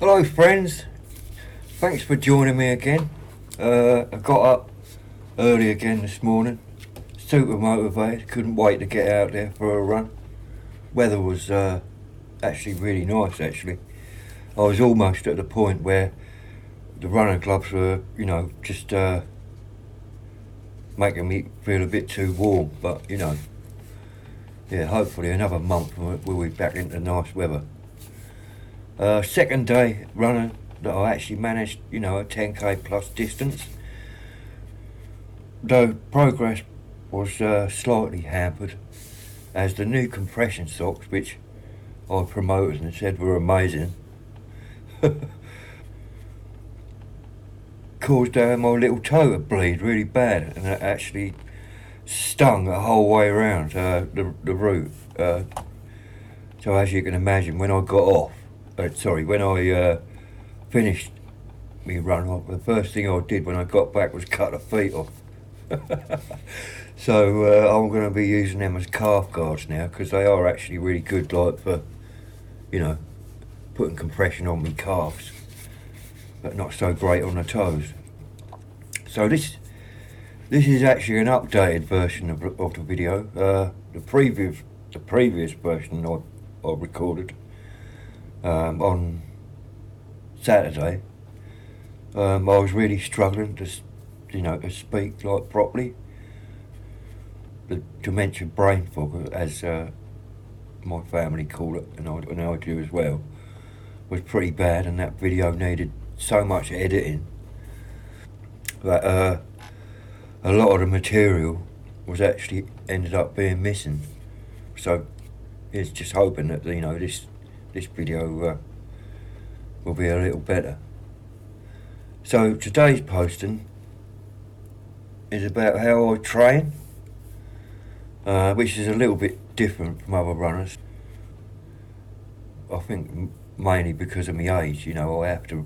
Hello friends, thanks for joining me again. I got up early again this morning, super motivated, couldn't wait to get out there for a run. Weather was actually really nice actually. I was almost at the point where the running clubs were, just making me feel a bit too warm, but yeah, hopefully another month we'll be back into nice weather. Second day running that I actually managed, a 10k plus distance. Though progress was slightly hampered as the new compression socks, which I promoted and said were amazing, caused my little toe to bleed really bad, and it actually stung the whole way around the route. So as you can imagine, when I got off, when I finished me run off, the first thing I did when I got back was cut the feet off. So I'm going to be using them as calf guards now, because they are actually really good, like for, putting compression on me calves, but not so great on the toes. So this is actually an updated version of the video. The previous version I recorded on Saturday. I was really struggling to speak like properly. The dementia brain fog, as my family call it, and I do as well, was pretty bad, and that video needed so much editing that a lot of the material was actually ended up being missing. So it's just hoping that this video will be a little better. So today's posting is about how I train, which is a little bit different from other runners. I think mainly because of my age, I have to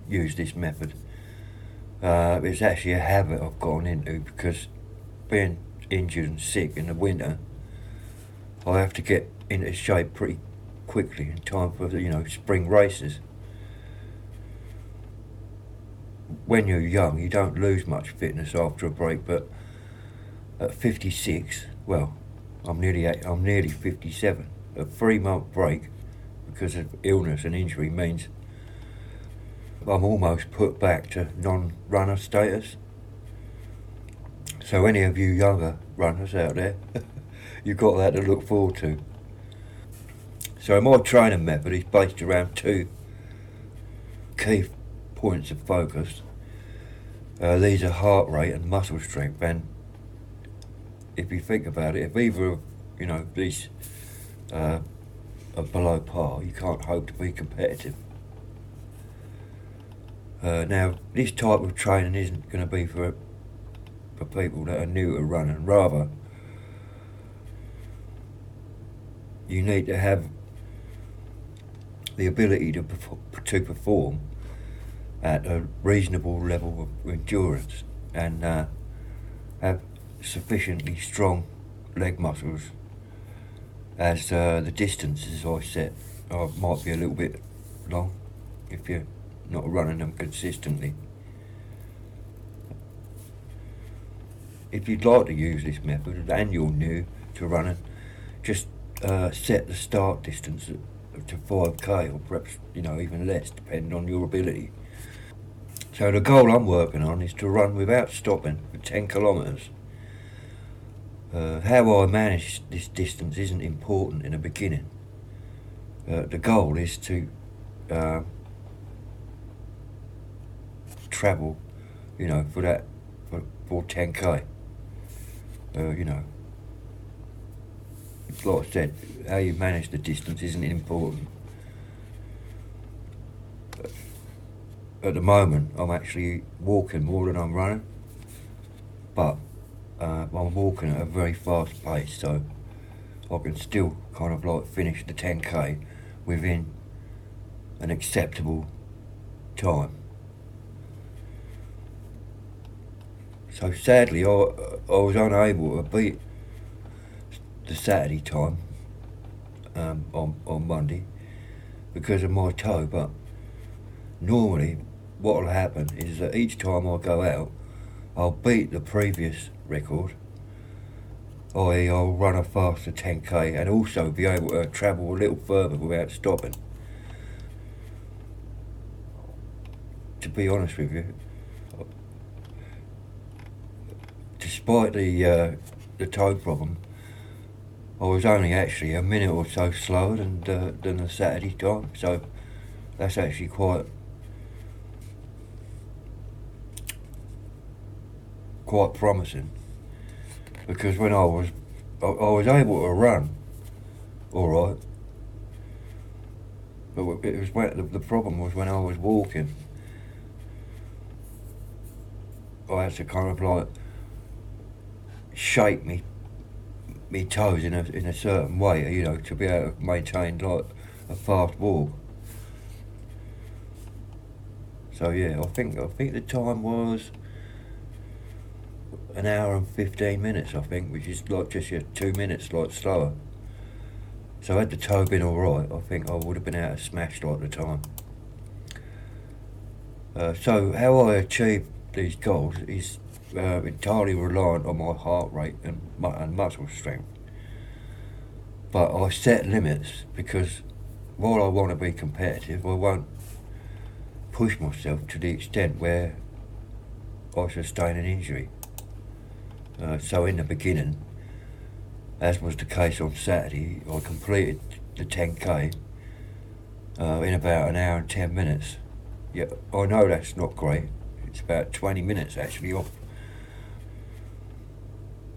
use this method. It's actually a habit I've gotten into, because being injured and sick in the winter, I have to get into shape pretty quickly in time for the spring races. When you're young, you don't lose much fitness after a break, but at 56, well, I'm nearly 57. A 3-month break because of illness and injury means I'm almost put back to non-runner status. So any of you younger runners out there, you've got that to look forward to. So my training method is based around 2 key points of focus. These are heart rate and muscle strength, and if you think about it, if either of these are below par, you can't hope to be competitive. Now, this type of training isn't going to be for people that are new to running. Rather, you need to have the ability to perform at a reasonable level of endurance, and have sufficiently strong leg muscles, as the distances I set might be a little bit long if you're not running them consistently. If you'd like to use this method and you're new to running, just set the start distance to 5k, or perhaps even less, depending on your ability. So the goal I'm working on is to run without stopping for 10 kilometres. How I manage this distance isn't important in the beginning. The goal is to travel, for 10k. It's like I said, how you manage the distance isn't important. At the moment, I'm actually walking more than I'm running, but I'm walking at a very fast pace, so I can still kind of like finish the 10k within an acceptable time. So sadly, I was unable to beat the Saturday time on Monday because of my toe, but normally what will happen is that each time I go out, I'll beat the previous record, i.e. I'll run a faster 10k and also be able to travel a little further without stopping. To be honest with you, despite the toe problem, I was only actually a minute or so slower than the Saturday time, so that's actually quite promising, because when I was able to run all right, but it was when the problem was when I was walking. I had to kind of like shape me toes in a certain way, you know, to be able to maintain like a fast walk. So yeah, I think the time was an hour and 15 minutes, I think, which is like just 2 minutes like slower. So had the toe been alright, I think I would have been able to smash like the time. So how I achieve these goals is entirely reliant on my heart rate and muscle strength. But I set limits because while I want to be competitive, I won't push myself to the extent where I sustain an injury. So in the beginning, as was the case on Saturday, I completed the 10k in about an hour and 10 minutes. Yeah, I know that's not great. It's about 20 minutes actually off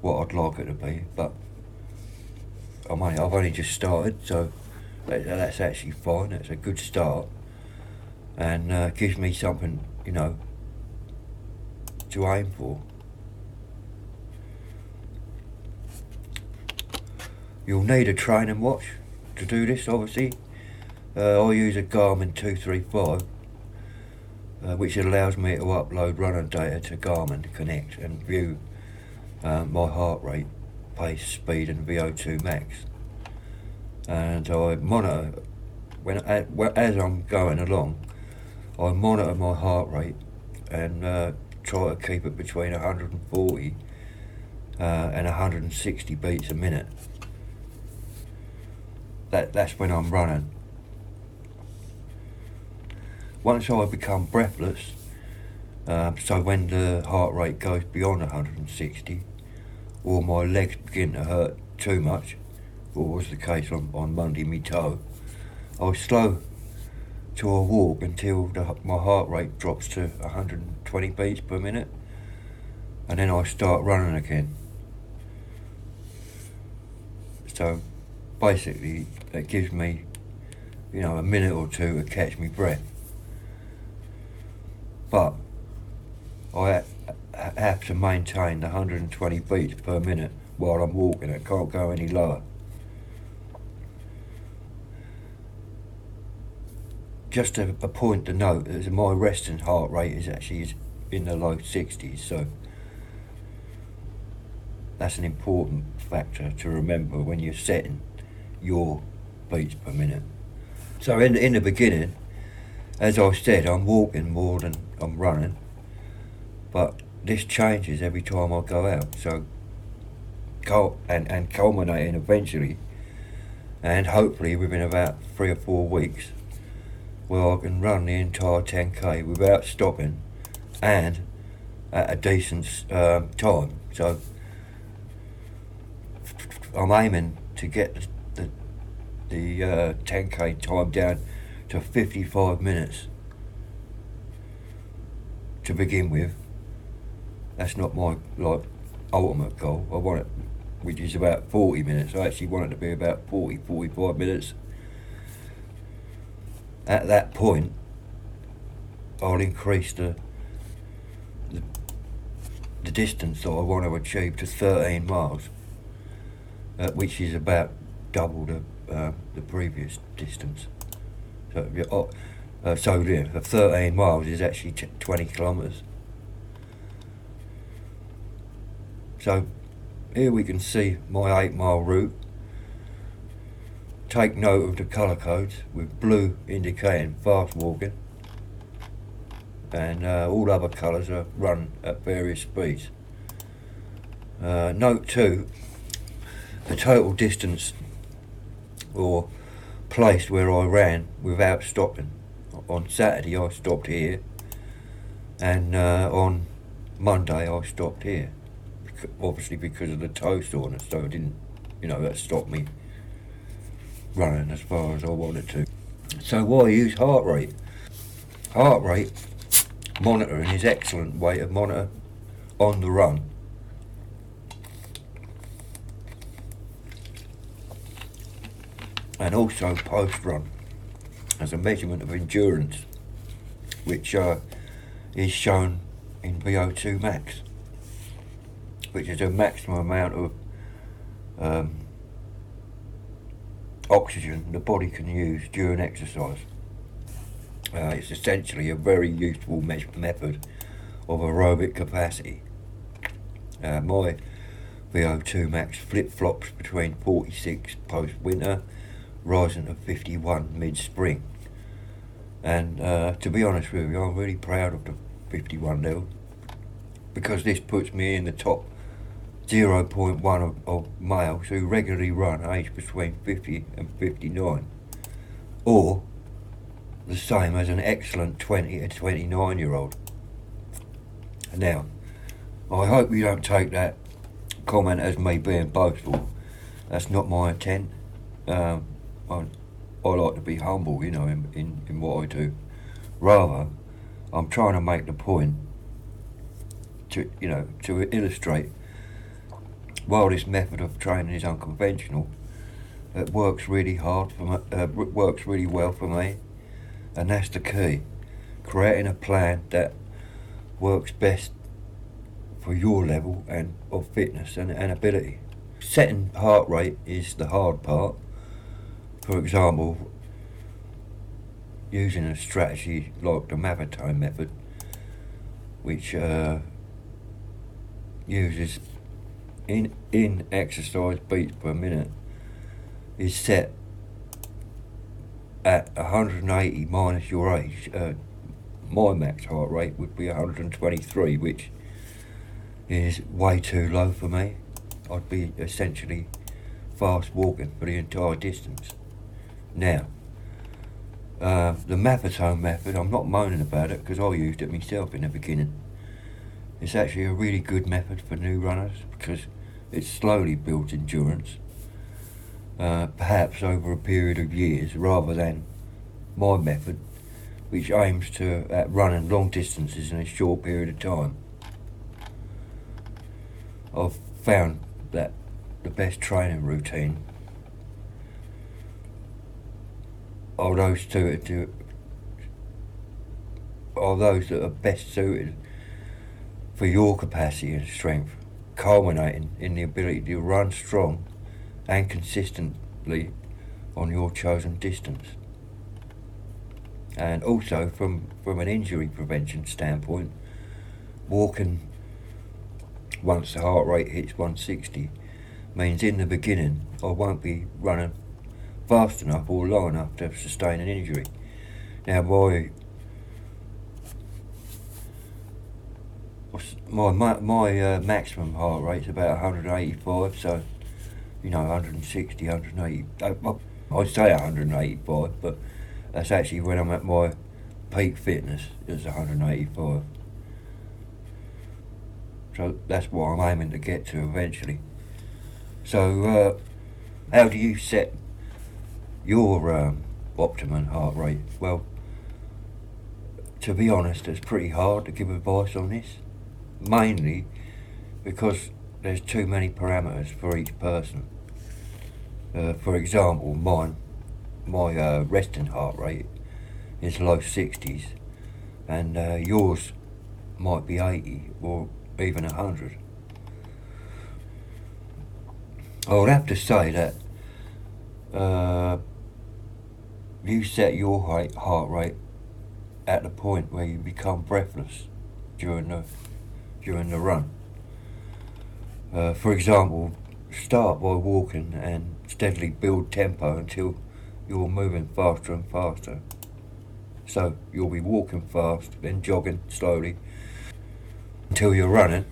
what I'd like it to be, but I've only just started, so that's actually fine. That's a good start, and gives me something, you know, to aim for. You'll need a training watch to do this, obviously. I use a Garmin 235, which allows me to upload running data to Garmin Connect and view my heart rate, pace, speed and VO2 max. And I monitor, as I'm going along, I monitor my heart rate and try to keep it between 140 and 160 beats a minute. That's when I'm running. Once I become breathless, so when the heart rate goes beyond 160, or my legs begin to hurt too much, or was the case on Monday, me toe, I slow to a walk until my heart rate drops to 120 beats per minute, and then I start running again. So basically that gives me, you know, a minute or two to catch me breath. But I have to maintain the 120 beats per minute while I'm walking. I can't go any lower. Just a point to note is my resting heart rate is actually in the low 60s, so that's an important factor to remember when you're setting your beats per minute. So in the beginning, as I said, I'm walking more than I'm running, but this changes every time I go out. So and culminating eventually, and hopefully within about 3 or 4 weeks, where I can run the entire 10k without stopping and at a decent time. So I'm aiming to get the 10k time down to 55 minutes to begin with. That's not my ultimate goal. I want it, which is about 40 minutes. I actually want it to be about 45 minutes. At that point, I'll increase the distance that I want to achieve to 13 miles, which is about double the previous distance. So the 13 miles is actually 20 kilometres. So here we can see my 8-mile route. Take note of the colour codes with blue indicating fast walking, and all other colours are run at various speeds. Note 2, the total distance or place where I ran without stopping. On Saturday I stopped here, and on Monday I stopped here, obviously because of the toe soreness, so I didn't, that stopped me running as far as I wanted to. So why use heart rate? Heart rate monitoring is an excellent way to monitor on the run. And also post-run as a measurement of endurance, which is shown in VO2 max, which is a maximum amount of oxygen the body can use during exercise. It's essentially a very useful method of aerobic capacity. My VO2 max flip-flops between 46 post-winter, rising to 51 mid-spring. And to be honest with you, I'm really proud of the 51 level, because this puts me in the top 0.1 of males who regularly run aged between 50 and 59, or the same as an excellent 20 to 29 year old. Now, I hope you don't take that comment as me being boastful. That's not my intent. I like to be humble, in what I do. Rather, I'm trying to make the point to illustrate, while this method of training is unconventional, it works really hard for me, works really well for me, and that's the key. Creating a plan that works best for your level and of fitness and ability. Setting heart rate is the hard part. For example, using a strategy like the Maffetone method, which uses in exercise beats per minute, is set at 180 minus your age. My max heart rate would be 123, which is way too low for me. I'd be essentially fast walking for the entire distance. Now, the Maffetone method, I'm not moaning about it because I used it myself in the beginning. It's actually a really good method for new runners because it slowly builds endurance, perhaps over a period of years, rather than my method, which aims at running long distances in a short period of time. I've found that the best training routine are those that are best suited for your capacity and strength, culminating in the ability to run strong and consistently on your chosen distance. And also from an injury prevention standpoint, walking once the heart rate hits 160 means in the beginning I won't be running fast enough or long enough to sustain an injury. Now my maximum heart rate is about 185, so 160, 180. I'd say 185, but that's actually when I'm at my peak fitness. It's 185. So that's what I'm aiming to get to eventually. So how do you set your optimum heart rate? Well, to be honest, it's pretty hard to give advice on this, mainly because there's too many parameters for each person. For example, my resting heart rate is low 60s, and yours might be 80 or even 100. I would have to say that you set your heart rate at the point where you become breathless during the run. For example, start by walking and steadily build tempo until you're moving faster and faster. So you'll be walking fast, then jogging slowly until you're running.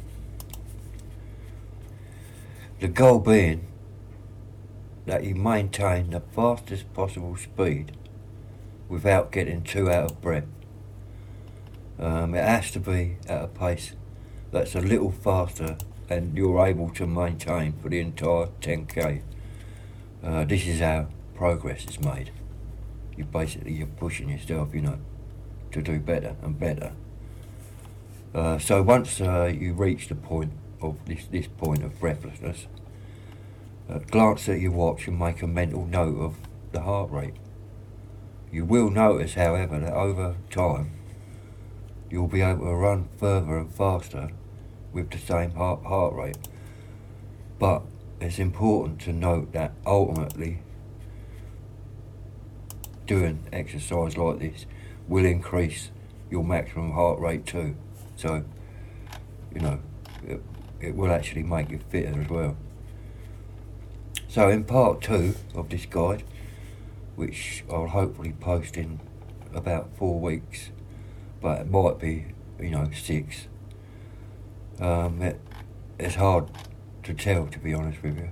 The goal being that you maintain the fastest possible speed without getting too out of breath. It has to be at a pace that's a little faster than you're able to maintain for the entire 10k. This is how progress is made. You're pushing yourself, to do better and better. So once you reach the point of this point of breathlessness, glance at your watch and make a mental note of the heart rate. You will notice, however, that over time you'll be able to run further and faster with the same heart rate. But it's important to note that ultimately doing exercise like this will increase your maximum heart rate too. So, it will actually make you fitter as well. So in part 2 of this guide, which I'll hopefully post in about 4 weeks, but it might be, 6. It's hard to tell, to be honest with you.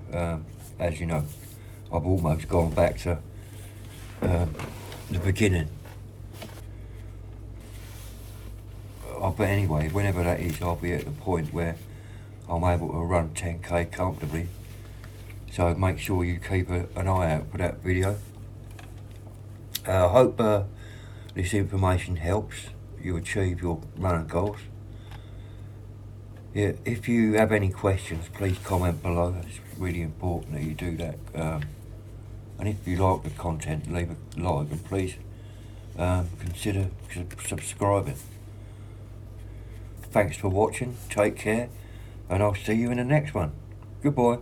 As you know, I've almost gone back to the beginning. But anyway, whenever that is, I'll be at the point where I'm able to run 10k comfortably. So make sure you keep an eye out for that video. I hope this information helps you achieve your running goals. Yeah, if you have any questions, please comment below. It's really important that you do that. And if you like the content, leave a like and please consider subscribing. Thanks for watching, take care, and I'll see you in the next one. Goodbye.